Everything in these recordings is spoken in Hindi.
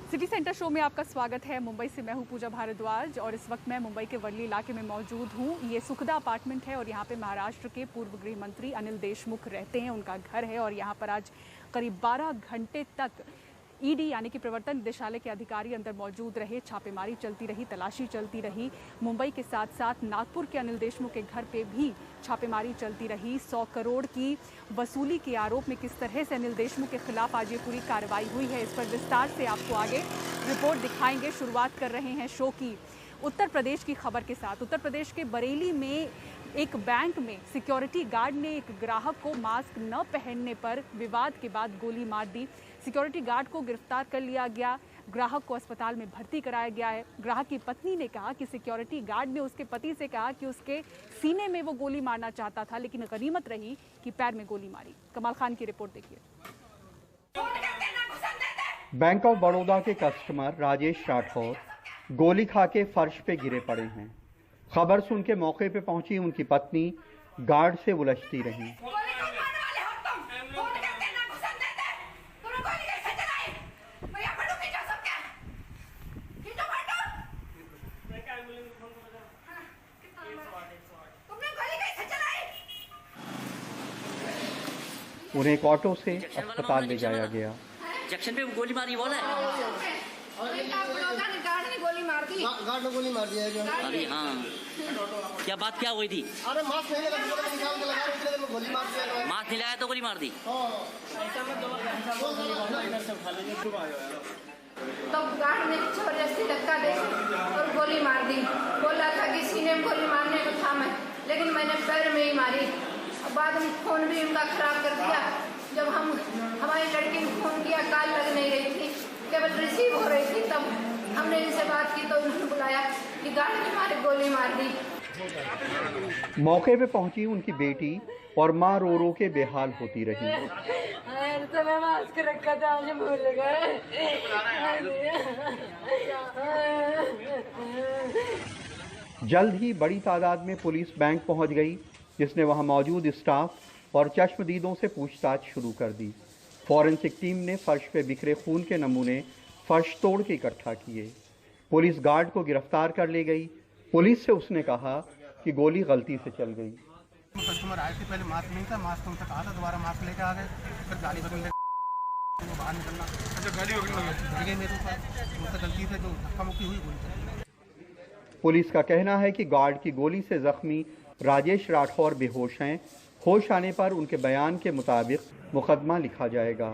सिटी सेंटर शो में आपका स्वागत है। मुंबई से मैं हूं पूजा भारद्वाज और इस वक्त मैं मुंबई के वर्ली इलाके में मौजूद हूं। ये सुखदा अपार्टमेंट है और यहां पे महाराष्ट्र के पूर्व गृह मंत्री अनिल देशमुख रहते हैं, उनका घर है। और यहां पर आज करीब 12 घंटे तक ईडी यानी कि प्रवर्तन निदेशालय के अधिकारी अंदर मौजूद रहे, छापेमारी चलती रही, तलाशी चलती रही। मुंबई के साथ साथ नागपुर के अनिल देशमुख के घर पे भी छापेमारी चलती रही। 100 करोड़ की वसूली के आरोप में किस तरह से अनिल देशमुख के खिलाफ आज ये पूरी कार्रवाई हुई है, इस पर विस्तार से आपको आगे रिपोर्ट दिखाएंगे। शुरुआत कर रहे हैं शो की उत्तर प्रदेश की खबर के साथ। उत्तर प्रदेश के बरेली में एक बैंक में सिक्योरिटी गार्ड ने एक ग्राहक को मास्क न पहनने पर विवाद के बाद गोली मार दी। सिक्योरिटी गार्ड को गिरफ्तार कर लिया गया, ग्राहक को अस्पताल में भर्ती कराया गया है। ग्राहक की पत्नी ने कहा कि सिक्योरिटी गार्ड ने उसके पति से कहा कि उसके सीने में वो गोली मारना चाहता था, लेकिन गनीमत रही कि पैर में गोली मारी। कमाल खान की रिपोर्ट देखिए। बैंक ऑफ बड़ौदा के कस्टमर राजेश राठौर गोली खा के फर्श पे गिरे पड़े हैं। खबर सुन के मौके पे पहुंची उनकी पत्नी गार्ड से उलझती रही। उन्हें एक ऑटो से अस्पताल ले जाया गया। जंक्शन पे गोली मारी बोला है। गार्ड ने गोली मार दिया है जो। अरे हाँ, क्या बात क्या हुई थी? अरे मास्क नहीं लगा, निकाल के लगा रहे थे, गोली मार दिया। मास्क नहीं लगाया तो गोली मार दी। तो गार्ड ने जबरदस्ती धक्का दे और गोली मार दी। बोला था कि सीने में गोली मारने को था मैं, लेकिन मैंने पैर में ही मारी। बाद में फोन भी उनका खराब कर दिया। जब हमारी लड़की ने फोन किया, कॉल लग नहीं रही थी, केवल रिसीव हो रही थी, तब हमने इनसे बात की तो उन्होंने बुलाया कि गाड़ी ने मारे गोली मार दी। मौके पे पहुंची उनकी बेटी और मां रो रो के बेहाल होती रही। तो मैं मास्क रखा था, मुझे भूल गए। जल्द ही बड़ी तादाद में पुलिस बैंक पहुंच गई, जिसने वहां मौजूद स्टाफ और चश्मदीदों से पूछताछ शुरू कर दी। फॉरेंसिक टीम ने फर्श पे बिखरे खून के नमूने फर्श तोड़ के इकट्ठा किए। पुलिस गार्ड को गिरफ्तार कर ले गई। पुलिस से उसने कहा कि गोली गलती से चल गई। कस्टमर आए थे, पहले मास्क नहीं था, मास्क उनसे कहा था, दोबारा मास्क लेके आ गए, फिर गाड़ी पकड़ बाहर निकलना। अच्छा, गाड़ी पकड़ गई मेरे ऊपर, मुझसे गलती से जो धक्का मुक्की हुई गोली चली। पुलिस का कहना है कि गार्ड की गोली से जख्मी राजेश राठौर बेहोश हैं। होश आने पर उनके बयान के मुताबिक मुकदमा लिखा जाएगा।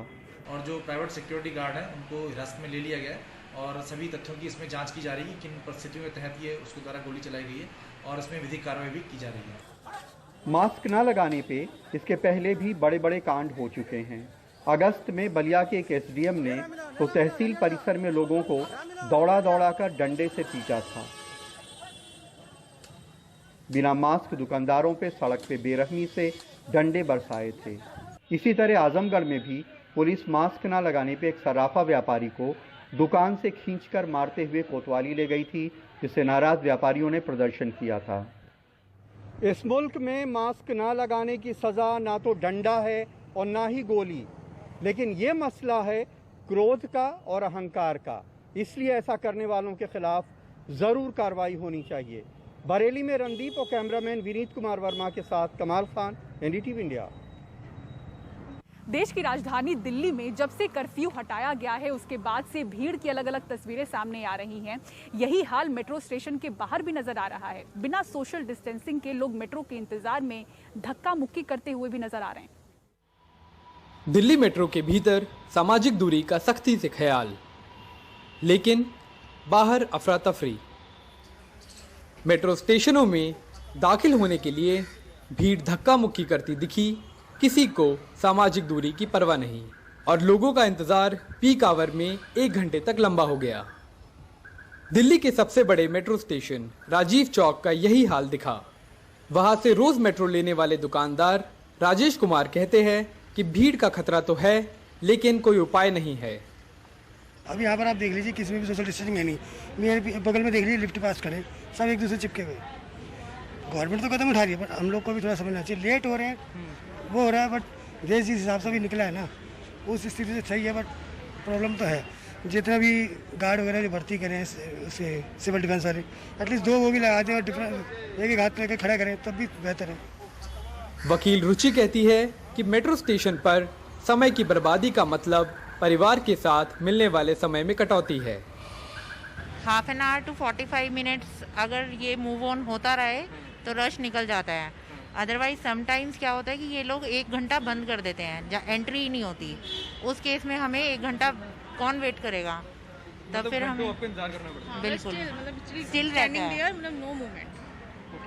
और जो प्राइवेट सिक्योरिटी गार्ड है उनको हिरासत में ले लिया गया है और सभी तथ्यों की इसमें जांच की जा रही है, किन परिस्थितियों के तहत ये उसके द्वारा गोली चलाई गई है और इसमें विधिक कार्रवाई भी की जा रही है। मास्क न लगाने पे इसके पहले भी बड़े बड़े कांड हो चुके हैं। अगस्त में बलिया के एक एसडीएम ने तो तहसील परिसर में लोगों को दौड़ा दौड़ा कर डंडे से पीटा था। बिना मास्क दुकानदारों पे सड़क पे बेरहमी से डंडे बरसाए थे। इसी तरह आजमगढ़ में भी पुलिस मास्क न लगाने पे एक सराफा व्यापारी को दुकान से खींचकर मारते हुए कोतवाली ले गई थी, जिससे नाराज व्यापारियों ने प्रदर्शन किया था। इस मुल्क में मास्क न लगाने की सजा ना तो डंडा है और ना ही गोली, लेकिन ये मसला है क्रोध का और अहंकार का। इसलिए ऐसा करने वालों के खिलाफ जरूर कार्रवाई होनी चाहिए। बरेली में रणदीप और कैमरामैन विनीत कुमार वर्मा के साथ कमाल खान, एनडीटीवी इंडिया। देश की राजधानी दिल्ली में जब से कर्फ्यू हटाया गया है, उसके बाद से भीड़ की अलग अलग तस्वीरें सामने आ रही हैं। यही हाल मेट्रो स्टेशन के बाहर भी नजर आ रहा है। बिना सोशल डिस्टेंसिंग के लोग मेट्रो के इंतजार में धक्का मुक्की करते हुए भी नजर आ रहे हैं। दिल्ली मेट्रो के भीतर सामाजिक दूरी का सख्ती से ख्याल, लेकिन बाहर अफरा तफरी। मेट्रो स्टेशनों में दाखिल होने के लिए भीड़ धक्का मुक्की करती दिखी। किसी को सामाजिक दूरी की परवाह नहीं और लोगों का इंतजार पीक आवर में 1 घंटे तक लंबा हो गया। दिल्ली के सबसे बड़े मेट्रो स्टेशन राजीव चौक का यही हाल दिखा। वहां से रोज मेट्रो लेने वाले दुकानदार राजेश कुमार कहते हैं कि भीड़ का खतरा तो है, लेकिन कोई उपाय नहीं है। अब यहाँ पर आप देख लीजिए, किसी में भी सोशल डिस्टेंसिंग है नहीं। मेरे बगल में देख लीजिए, लिफ्ट पास करें, सब एक दूसरे चिपके हुए। गवर्नमेंट तो कदम उठा रही है, बट हम लोग को भी थोड़ा समझना चाहिए। लेट हो रहे हैं, वो हो रहा है, बट देश जिस हिसाब से भी निकला है ना, उस स्थिति से सही है, बट प्रॉब्लम तो है। जितना भी गार्ड वगैरह जो भर्ती करें उसे सिविल डिफेंस वाले, एटलीस्ट 2 वो भी लगा दें और एक हाथ में खड़ा करें, तब भी बेहतर है। वकील रुचि कहती है कि मेट्रो स्टेशन पर समय की बर्बादी का मतलब परिवार के साथ मिलने वाले समय में कटौती है। Half an hour to 45 minutes अगर ये मूव ऑन होता रहे तो रश निकल जाता है। अदरवाइज समटाइम्स क्या होता है कि ये लोग 1 घंटा बंद कर देते हैं, एंट्री ही नहीं होती। उस केस में हमें 1 घंटा कौन वेट करेगा, तब फिर हमें आपको इंतजार करना पड़ता है। बिल्कुल, स्टिल रहता है, मतलब नो मूवमेंट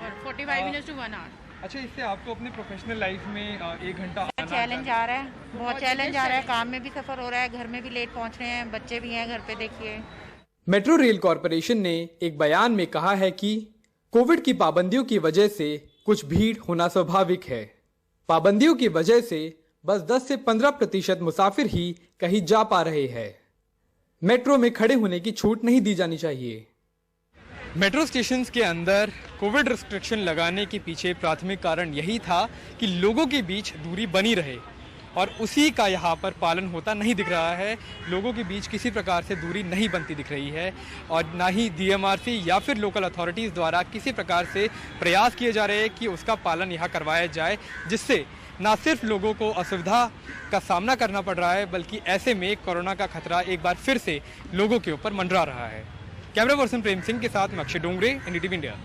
और 45 मिनट्स टू 1 आवर। अच्छा, इससे आपको अपनी प्रोफेशनल लाइफ में 1 घंटा चैलेंज आ रहा है, बहुत चैलेंज आ रहा है। काम में भी सफर हो रहा है, घर में भी लेट पहुंच रहे हैं, बच्चे भी हैं घर पे, देखिए। मेट्रो रेल कॉरपोरेशन ने एक बयान में कहा है कि कोविड की पाबंदियों की वजह से कुछ भीड़ होना स्वाभाविक है। पाबंदियों की वजह से बस 10 से 15% मुसाफिर ही कहीं जा पा रहे हैं। मेट्रो में खड़े होने की छूट नहीं दी जानी चाहिए। मेट्रो स्टेशन के अंदर कोविड रिस्ट्रिक्शन लगाने के पीछे प्राथमिक कारण यही था कि लोगों के बीच दूरी बनी रहे, और उसी का यहाँ पर पालन होता नहीं दिख रहा है। लोगों के बीच किसी प्रकार से दूरी नहीं बनती दिख रही है, और ना ही DMRC या फिर लोकल अथॉरिटीज़ द्वारा किसी प्रकार से प्रयास किए जा रहे हैं कि उसका पालन यहाँ करवाया जाए, जिससे ना सिर्फ लोगों को असुविधा का सामना करना पड़ रहा है, बल्कि ऐसे में कोरोना का खतरा एक बार फिर से लोगों के ऊपर मंडरा रहा है। कैमरा पर्सन प्रेम सिंह के साथ अक्षय डोंगरे, NDTV इंडिया।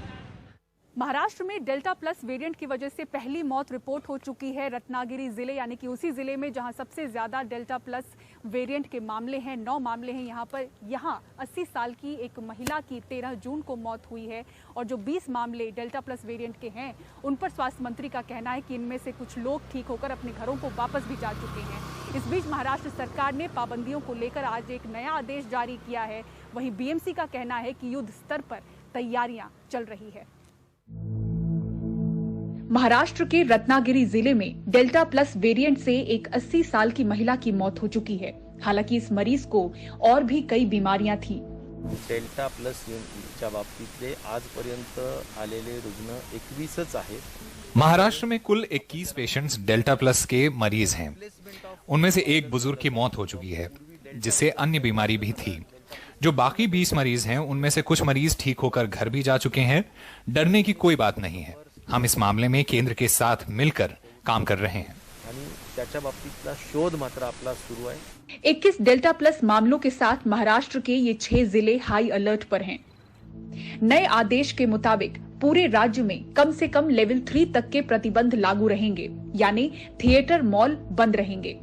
महाराष्ट्र में डेल्टा प्लस वेरिएंट की वजह से पहली मौत रिपोर्ट हो चुकी है। रत्नागिरी जिले यानी कि उसी जिले में जहां सबसे ज्यादा डेल्टा प्लस वेरिएंट के मामले हैं, 9 मामले हैं यहाँ 80 साल की एक महिला की 13 जून को मौत हुई है, और जो 20 मामले डेल्टा प्लस वेरिएंट के हैं उन पर स्वास्थ्य मंत्री का कहना है कि इनमें से कुछ लोग ठीक होकर अपने घरों को वापस भी जा चुके हैं। इस बीच महाराष्ट्र सरकार ने पाबंदियों को लेकर आज एक नया आदेश जारी किया है। वहीं BMC का कहना है कि युद्ध स्तर पर तैयारियां चल रही है। महाराष्ट्र के रत्नागिरी जिले में डेल्टा प्लस वेरिएंट से एक 80 साल की महिला की मौत हो चुकी है। हालांकि इस मरीज को और भी कई बीमारियां थी। डेल्टा प्लसच्या बाबतीतले आजपर्यंत आलेले रुग्ण 21च आहेत। महाराष्ट्र में कुल 21 पेशेंट्स डेल्टा प्लस के मरीज हैं। उनमें से एक बुजुर्ग की मौत हो चुकी है, जिससे अन्य बीमारी भी थी। जो बाकी 20 मरीज हैं उनमें से कुछ मरीज ठीक होकर घर भी जा चुके हैं। डरने की कोई बात नहीं है। हम इस मामले में केंद्र के साथ मिलकर काम कर रहे हैं। आणि त्याच्या बाबतीतला शोध मात्र आपला सुरू आहे। 21 डेल्टा प्लस मामलों के साथ महाराष्ट्र के ये 6 जिले हाई अलर्ट पर हैं। नए आदेश के मुताबिक पूरे राज्य में कम से कम लेवल 3 तक के प्रतिबंध लागू रहेंगे, यानी थिएटर, मॉल बंद रहेंगे।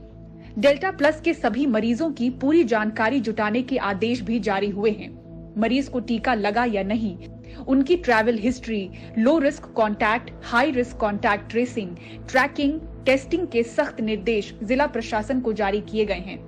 डेल्टा प्लस के सभी मरीजों की पूरी जानकारी जुटाने के आदेश भी जारी हुए हैं। मरीज को टीका लगा या नहीं, उनकी travel history, low risk contact, high risk contact tracing, tracking, testing के सख्त निर्देश जिला प्रशासन को जारी किए गए हैं।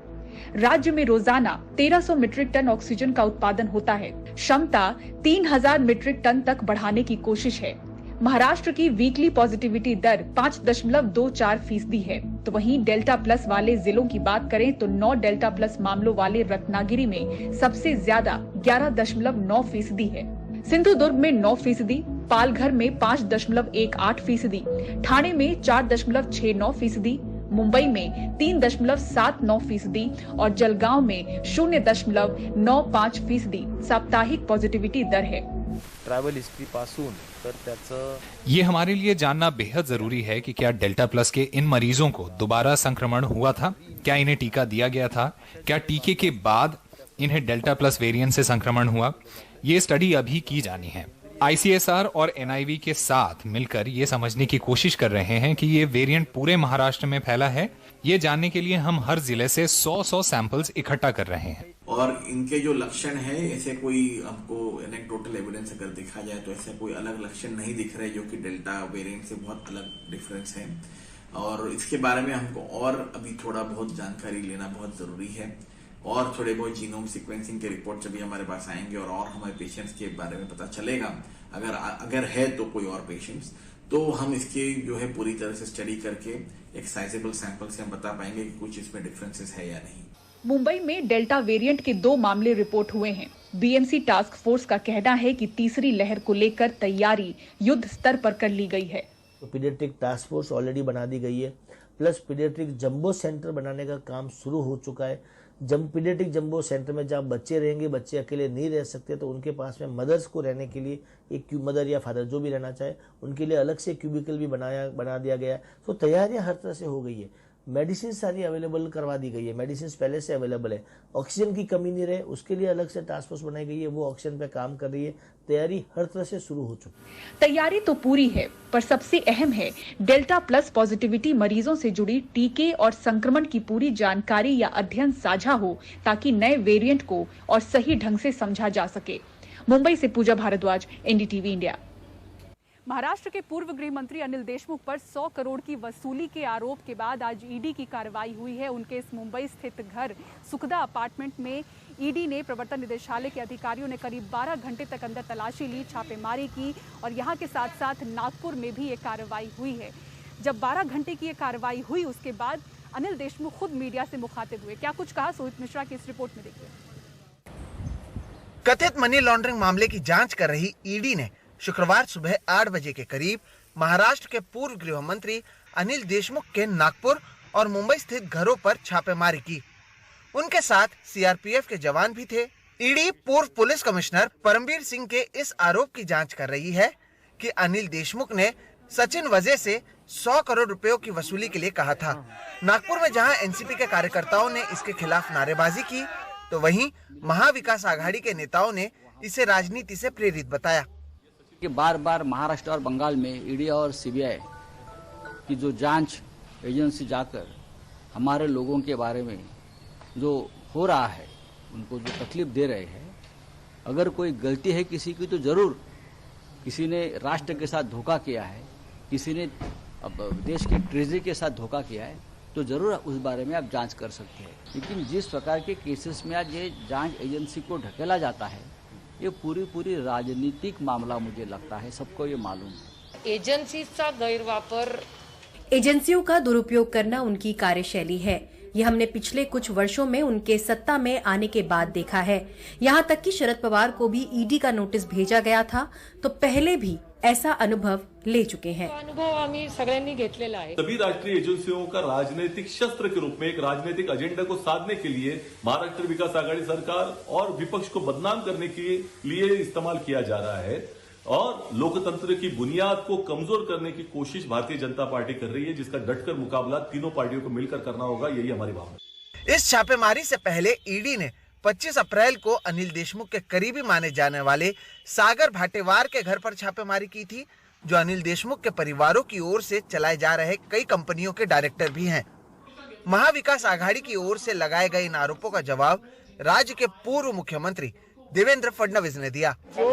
राज्य में रोजाना 1300 मीट्रिक टन ऑक्सीजन का उत्पादन होता है। क्षमता 3000 मीट्रिक टन तक बढ़ाने की कोशिश है। महाराष्ट्र की वीकली पॉजिटिविटी दर 5.24% है। तो वहीं डेल्टा प्लस वाले जिलों की बात करें तो 9 डेल्टा प्लस मामलों वाले रत्नागिरी में सबसे ज्यादा 11.9% है। सिंधुदुर्ग में 9%, पालघर में 5.18%, ठाणे में 4.69%, मुंबई में 3.79% और जलगांव में 0.95% साप्ताहिक पॉजिटिविटी दर है। ट्रैवल हिस्ट्री पासून तर त्याचं ये हमारे लिए जानना बेहद जरूरी है कि क्या डेल्टा प्लस के इन मरीजों को दोबारा संक्रमण हुआ था, क्या इन्हें टीका दिया गया था, क्या टीके के बाद इन्हें डेल्टा प्लस वेरिएंट से संक्रमण हुआ। ये स्टडी अभी की जानी है। ICSR और NIV के साथ मिलकर ये समझने की कोशिश कर रहे हैं कि ये वेरिएंट पूरे महाराष्ट्र में फैला है। ये जानने के लिए हम हर जिले से 100 सैंपल्स इकट्ठा कर रहे हैं। और इनके जो लक्षण है, ऐसे कोई हमको एनेक्डोटल एविडेंस अगर देखा जाए तो ऐसे कोई अलग लक्षण नहीं दिख रहे जो कि डेल्टा वेरिएंट से बहुत अलग डिफरेंस है। और इसके बारे में हमको और अभी थोड़ा बहुत जानकारी लेना बहुत जरूरी है, और थोड़े बहुत जीनोम सीक्वेंसिंग के रिपोर्ट जब भी हमारे पास आएंगे और हमारे पेशेंट्स के बारे में पता चलेगा, अगर है तो कोई और पेशेंट्स, तो हम इसके जो है पूरी तरह से स्टडी करके एक साइजेबल सैंपल से हम बता पाएंगे कि कुछ इसमें डिफरेंसेस है या नहीं। मुंबई में डेल्टा वेरिएंट के 2 मामले रिपोर्ट हुए हैं। BMC टास्क फोर्स का कहना है कि तीसरी लहर को लेकर तैयारी युद्ध स्तर पर कर ली गई है। पीडियाट्रिक टास्क फोर्स ऑलरेडी बना दी गई है। प्लस पीडियाट्रिक जंबो सेंटर बनाने का काम शुरू हो चुका है। पीडियाट्रिक जंबो सेंटर में जहाँ बच्चे रहेंगे, बच्चे अकेले नहीं रह सकते, तो उनके पास में मदर्स को रहने के लिए एक मदर या फादर जो भी रहना चाहे उनके लिए अलग से क्यूबिकल भी बना दिया गया है। तो तैयारियां हर तरह से हो गई है। मेडिसिन सारी अवेलेबल करवा दी गई है, मेडिसिन पहले से अवेलेबल है। ऑक्सीजन की कमी नहीं रहे उसके लिए अलग से टास्क फोर्स बनाई गई है, वो ऑक्सीजन पे काम कर रही है। तैयारी हर तरह से शुरू हो चुकी है। तैयारी तो पूरी है, पर सबसे अहम है डेल्टा प्लस पॉजिटिविटी मरीजों से जुड़ी टीके और संक्रमण की पूरी जानकारी या अध्ययन साझा हो, ताकि नए वेरिएंट को और सही ढंग से समझा जा सके। मुंबई से पूजा भारद्वाज, एनडीटीवी इंडिया। महाराष्ट्र के पूर्व गृह मंत्री अनिल देशमुख पर 100 करोड़ की वसूली के आरोप के बाद आज ईडी की कार्रवाई हुई है। उनके इस मुंबई स्थित घर सुखदा अपार्टमेंट में ईडी ने प्रवर्तन निदेशालय के अधिकारियों ने करीब 12 घंटे तक अंदर तलाशी ली, छापेमारी की और यहां के साथ साथ नागपुर में भी ये कार्रवाई हुई है। जब 12 घंटे की ये कार्रवाई हुई उसके बाद अनिल देशमुख खुद मीडिया से मुखातिब हुए। क्या कुछ कहा सोहित मिश्रा की इस रिपोर्ट में देखिए। कथित मनी लॉन्ड्रिंग मामले की जांच कर रही ईडी ने शुक्रवार सुबह 8 बजे के करीब महाराष्ट्र के पूर्व गृह मंत्री अनिल देशमुख के नागपुर और मुंबई स्थित घरों पर छापेमारी की। उनके साथ सीआरपीएफ के जवान भी थे। ईडी पूर्व पुलिस कमिश्नर परमवीर सिंह के इस आरोप की जांच कर रही है कि अनिल देशमुख ने सचिन वजे से 100 करोड़ रुपयों की वसूली के लिए कहा था। नागपुर में जहां एनसीपी के कार्यकर्ताओं ने इसके खिलाफ नारेबाजी की, तो वहीं महाविकास आघाड़ी के नेताओं ने इसे राजनीति से प्रेरित बताया। कि बार बार महाराष्ट्र और बंगाल में ईडी और सीबीआई की जो जांच एजेंसी जाकर हमारे लोगों के बारे में जो हो रहा है, उनको जो तकलीफ दे रहे हैं, अगर कोई गलती है किसी की तो जरूर किसी ने राष्ट्र के साथ धोखा किया है, किसी ने देश की ट्रेजरी के साथ धोखा किया है, तो जरूर उस बारे में आप जांच कर सकते हैं। लेकिन जिस प्रकार के केसेस में आज ये जांच एजेंसी को ढकेला जाता है, ये पूरी राजनीतिक मामला मुझे लगता है, सबको ये मालूम है। एजेंसीचा गैरवापर, एजेंसियों का दुरुपयोग करना उनकी कार्यशैली है। ये हमने पिछले कुछ वर्षों में उनके सत्ता में आने के बाद देखा है। यहाँ तक कि शरद पवार को भी ईडी का नोटिस भेजा गया था, तो पहले भी ऐसा अनुभव ले चुके हैं। अनुभव आम्ही सगळ्यांनी घेतलेला आहे। सभी राष्ट्रीय एजेंसियों का राजनीतिक शस्त्र के रूप में एक राजनीतिक एजेंडा को साधने के लिए महाराष्ट्र विकास आघाड़ी सरकार और विपक्ष को बदनाम करने के लिए इस्तेमाल किया जा रहा है और लोकतंत्र की बुनियाद को कमजोर करने की कोशिश भारतीय जनता पार्टी कर रही है, जिसका डटकर मुकाबला तीनों पार्टियों को मिलकर करना होगा, यही हमारी भावना। इस छापेमारी से पहले ईडी ने 25 अप्रैल को अनिल देशमुख के करीबी माने जाने वाले सागर भाटेवार के घर पर छापेमारी की थी, जो अनिल देशमुख के परिवारों की ओर से चलाए जा रहे कई कंपनियों के डायरेक्टर भी हैं। महाविकास आघाड़ी की ओर से लगाए गए इन आरोपों का जवाब राज्य के पूर्व मुख्यमंत्री देवेंद्र फडणवीस ने दिया। जो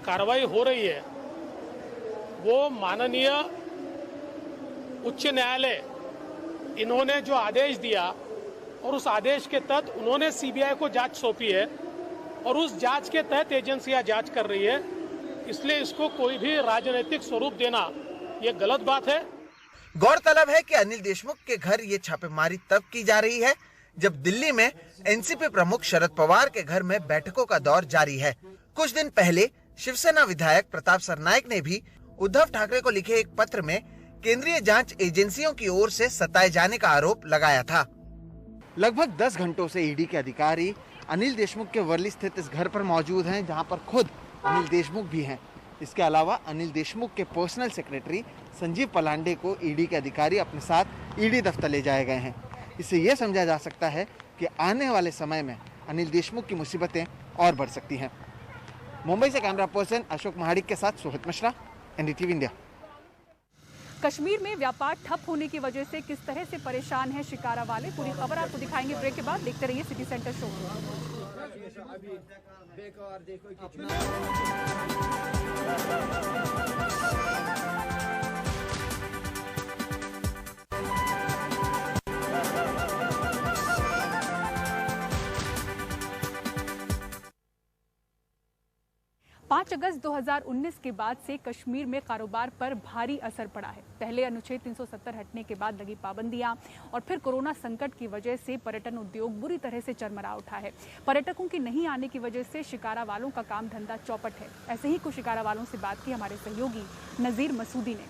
कार्रवाई हो रही है वो माननीय उच्च न्यायालय, इन्होंने जो आदेश दिया और उस आदेश के तहत उन्होंने सीबीआई को जांच सौंपी है और उस जांच के तहत एजेंसियां जांच कर रही है, इसलिए इसको कोई भी राजनीतिक स्वरूप देना ये गलत बात है। गौरतलब है कि अनिल देशमुख के घर ये छापेमारी तब की जा रही है जब दिल्ली में एनसीपी प्रमुख शरद पवार के घर में बैठकों का दौर जारी है। कुछ दिन पहले शिवसेना विधायक प्रताप सरनाइक ने भी उद्धव ठाकरे को लिखे एक पत्र में केंद्रीय जांच एजेंसियों की ओर से सताए जाने का आरोप लगाया था। लगभग 10 घंटों से ईडी के अधिकारी अनिल देशमुख के वर्ली स्थित इस घर पर मौजूद हैं, जहां पर खुद अनिल देशमुख भी हैं। इसके अलावा अनिल देशमुख के पर्सनल सेक्रेटरी संजीव पलांडे को ईडी के अधिकारी अपने साथ ईडी दफ्तर ले जाए गए हैं। इससे यह समझा जा सकता है कि आने वाले समय में अनिल देशमुख की मुसीबतें और बढ़ सकती हैं। मुंबई से कैमरा पर्सन अशोक महाडिक के साथ सोहित मिश्रा, एनडीटीवी इंडिया। कश्मीर में व्यापार ठप होने की वजह से किस तरह से परेशान है शिकारा वाले, पूरी खबर आपको दिखाएंगे ब्रेक के बाद। देखते रहिए सिटी सेंटर शो। पाँच अगस्त 2019 के बाद से कश्मीर में कारोबार पर भारी असर पड़ा है। पहले अनुच्छेद 370 हटने के बाद लगी पाबंदियां और फिर कोरोना संकट की वजह से पर्यटन उद्योग बुरी तरह से चरमरा उठा है। पर्यटकों के नहीं आने की वजह से शिकारा वालों का काम धंधा चौपट है। ऐसे ही कुछ शिकारा वालों से बात की हमारे सहयोगी नजीर मसूदी ने।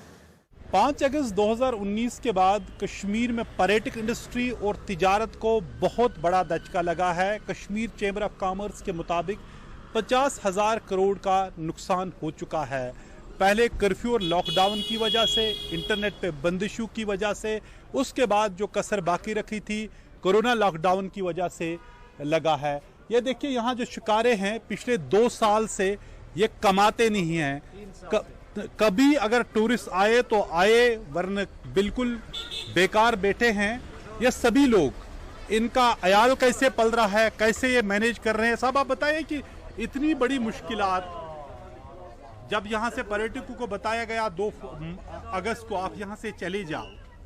5 अगस्त 2019 के बाद कश्मीर में पर्यटक इंडस्ट्री और तिजारत को बहुत बड़ा धचका लगा है। कश्मीर चैम्बर ऑफ कॉमर्स के मुताबिक 50,000 करोड़ का नुकसान हो चुका है। पहले कर्फ्यू और लॉकडाउन की वजह से, इंटरनेट पे बंदिशों की वजह से, उसके बाद जो कसर बाकी रखी थी कोरोना लॉकडाउन की वजह से लगा है। ये देखिए यहाँ जो शिकारे हैं पिछले 2 साल से ये कमाते नहीं हैं। कभी अगर टूरिस्ट आए तो आए, वरना बिल्कुल बेकार बैठे हैं। ये सभी लोग, इनका अयाल कैसे पल रहा है, कैसे ये मैनेज कर रहे हैं, सब आप बताइए कि इतनी बड़ी मुश्किलात जब यहाँ से पर्यटकों को बताया गया 2 अगस्त को आप यहाँ से चले जाओ,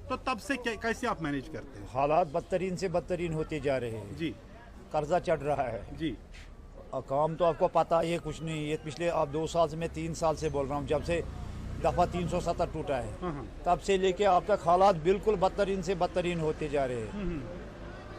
तो तब से कैसे आप मैनेज करते हैं? हालात बदतरीन से बदतरीन होते जा रहे हैं जी। कर्जा चढ़ रहा है जी। काम तो आपको पता ही है कुछ नहीं। ये पिछले आप 2 साल से, मैं 3 साल से बोल रहा हूँ, जब से दफा 370 टूटा है तब से लेके अब तक हालात बिल्कुल बदतरीन से बदतरीन होते जा रहे हैं।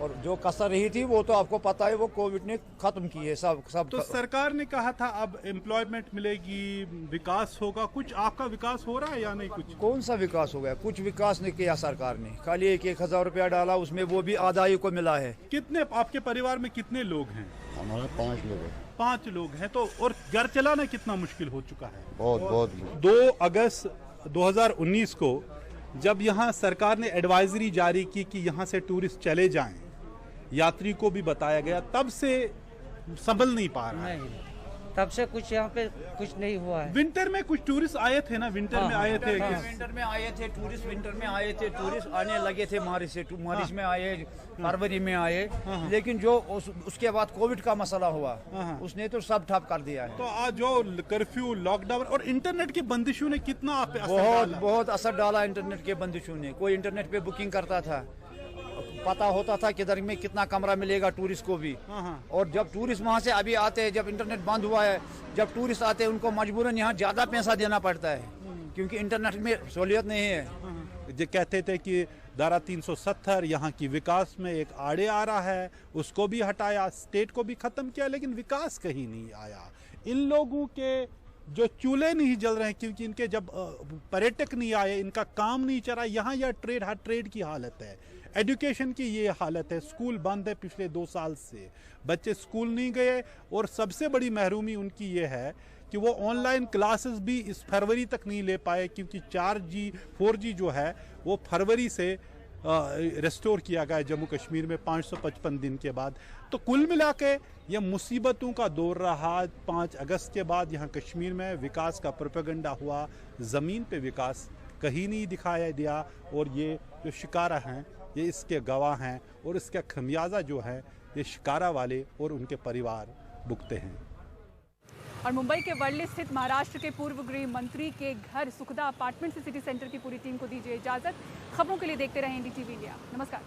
और जो कसर रही थी वो तो आपको पता है, वो कोविड ने खत्म की है सब। तो सरकार ने कहा था अब एम्प्लॉयमेंट मिलेगी, विकास होगा। कुछ आपका विकास हो रहा है या नहीं? कुछ कौन सा विकास हो गया? कुछ विकास नहीं किया सरकार ने। खाली 1,000 रुपया डाला, उसमें वो भी आदाई को मिला है। कितने आपके परिवार में कितने लोग हैं? हमारे 5 लोग हैं। 5 लोग हैं तो, और घर चलाना कितना मुश्किल हो चुका है? बहुत। 2 अगस्त 2019 को जब यहाँ सरकार ने एडवाइजरी जारी की कि यहाँ से टूरिस्ट चले जाएं, यात्री को भी बताया गया, तब से संभल नहीं पा रहा है। तब से कुछ यहाँ पे कुछ नहीं हुआ है। विंटर में कुछ टूरिस्ट आए थे ना? विंटर में आए थे। विंटर में आए थे टूरिस्ट, विंटर में आए थे टूरिस्ट, आने लगे थे मार्च में आए, फरवरी में आए। लेकिन जो उसके बाद कोविड का मसला हुआ, उसने तो सब ठप कर दिया है। तो आज जो कर्फ्यू, लॉकडाउन और इंटरनेट की बंदिशों ने कितना बहुत असर डाला। इंटरनेट के बंदिशों ने, कोई इंटरनेट पे बुकिंग करता था, पता होता था किधर में कितना कमरा मिलेगा टूरिस्ट को भी। और जब टूरिस्ट वहाँ से अभी आते हैं, जब इंटरनेट बंद हुआ है, जब टूरिस्ट आते हैं उनको मजबूरन यहाँ ज़्यादा पैसा देना पड़ता है क्योंकि इंटरनेट में सहूलियत नहीं है। जो कहते थे कि धारा 370 यहाँ की विकास में एक आड़े आ रहा है, उसको भी हटाया, स्टेट को भी खत्म किया, लेकिन विकास कहीं नहीं आया। इन लोगों के जो चूल्हे नहीं जल रहे हैं क्योंकि इनके जब पर्यटक नहीं आए, इनका काम नहीं चला। यहाँ यह ट्रेड की हालत है, एजुकेशन की ये हालत है। स्कूल बंद है पिछले 2 साल से, बच्चे स्कूल नहीं गए। और सबसे बड़ी महरूमी उनकी ये है कि वो ऑनलाइन क्लासेस भी इस फरवरी तक नहीं ले पाए क्योंकि 4G 4G जो है वो फरवरी से रेस्टोर किया गया जम्मू कश्मीर में 555 दिन के बाद। तो कुल मिला के ये मुसीबतों का दौर रहा। 5 अगस्त के बाद यहाँ कश्मीर में विकास का प्रोपेगेंडा हुआ, ज़मीन पे विकास कहीं नहीं दिखाया दिया। और ये जो शिकारा हैं ये इसके गवाह हैं, और इसका खमियाजा जो है ये शिकारा वाले और उनके परिवार भुगते हैं। और मुंबई के वर्ली स्थित महाराष्ट्र के पूर्व गृह मंत्री के घर सुखदा अपार्टमेंट से सिटी सेंटर की पूरी टीम को दीजिए इजाजत। खबरों के लिए देखते रहें NDTV इंडिया। नमस्कार।